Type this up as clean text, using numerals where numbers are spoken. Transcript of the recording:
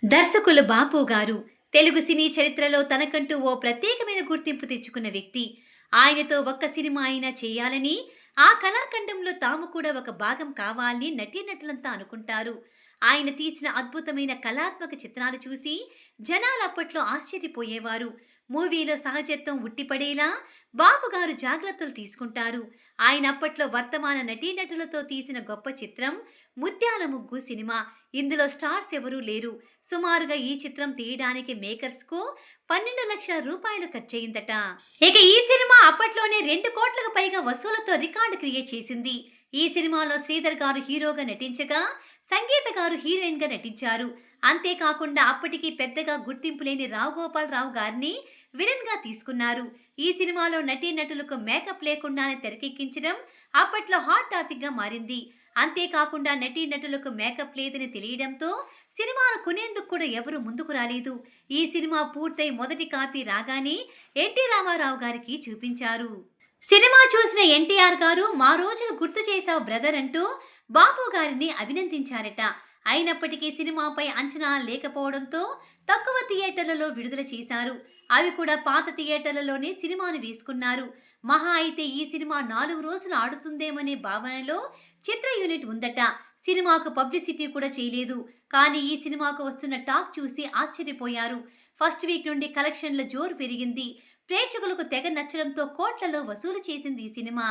దర్శకులు బాపు గారు తెలుగు సినీ చరిత్రలో తనకంటూ ఓ ప్రత్యేకమైన గుర్తింపు తెచ్చుకున్న వ్యక్తి. ఆయనతో ఒక్క సినిమా అయినా చేయాలని, ఆ కళాఖండంలో తాము కూడా ఒక భాగం కావాలని నటీనటులంతా అనుకుంటారు. ఆయన తీసిన అద్భుతమైన కళాత్మక చిత్రాలు చూసి జనాలు అప్పట్లో ఆశ్చర్యపోయేవారు. మూవీలో సహజత్వం ఉట్టిపడేలా బాపు గారు జాగ్రత్తలు తీసుకుంటారు. ఆయన అప్పట్లో వర్తమాన నటీనటులతో తీసిన గొప్ప చిత్రం 'ముత్యాల ముగ్గు' సినిమా. ఇందులో స్టార్స్ ఎవరూ లేరు. సుమారుగా ఈ చిత్రం తీయడానికి మేకర్స్‌కు 12,00,000 రూపాయలు ఖర్చయిందట. ఇక ఈ సినిమా అప్పట్లోనే 2 కోట్లకు పైగా వసూళ్లతో రికార్డు క్రియేట్ చేసింది. ఈ సినిమాలో శ్రీధర్ గారు హీరోగా నటించగా, సంగీత గారు హీరోయిన్‌గా నటించారు. అంతేకాకుండా అప్పటికి పెద్దగా గుర్తింపు లేని రావు గోపాలరావు గారిని విలన్‌గా తీసుకున్నారు. ఈ సినిమాలో నటీనటులకు మేకప్ లేకుండానే తెరకెక్కించడం అప్పట్లో హాట్ టాపిక్‌గా మారింది. అంతేకాకుండా నటీనటులకు మేకప్ లేదని తెలియడంతో సినిమాను కొనేందుకు కూడా ఎవరూ ముందుకు రాలేదు. ఈ సినిమా పూర్తయి మొదటి కాపీ రాగానే ఎన్టీ రామారావు గారికి చూపించారు. సినిమా చూసిన ఎన్టీఆర్ గారు "మా రోజులు గుర్తు చేశావు బ్రదర్" అంటూ బాపు గారిని అభినందించారట. అయినప్పటికీ సినిమాపై అంచనా లేకపోవడంతో తక్కువ థియేటర్లలో విడుదల చేశారు. అవి కూడా పాత థియేటర్లలోనే సినిమాను వేసుకున్నారు. మహా అయితే ఈ సినిమా 4 రోజులు ఆడుతుందేమనే భావనలో చిత్ర యూనిట్ ఉందట. సినిమాకు పబ్లిసిటీ కూడా చేయలేదు. కానీ ఈ సినిమాకు వస్తున్న టాక్ చూసి ఆశ్చర్యపోయారు. ఫస్ట్ వీక్ నుండి కలెక్షన్ల జోరు పెరిగింది. ప్రేక్షకులకు తెగ నచ్చడంతో కోట్లలో వసూలు చేసింది ఈ సినిమా.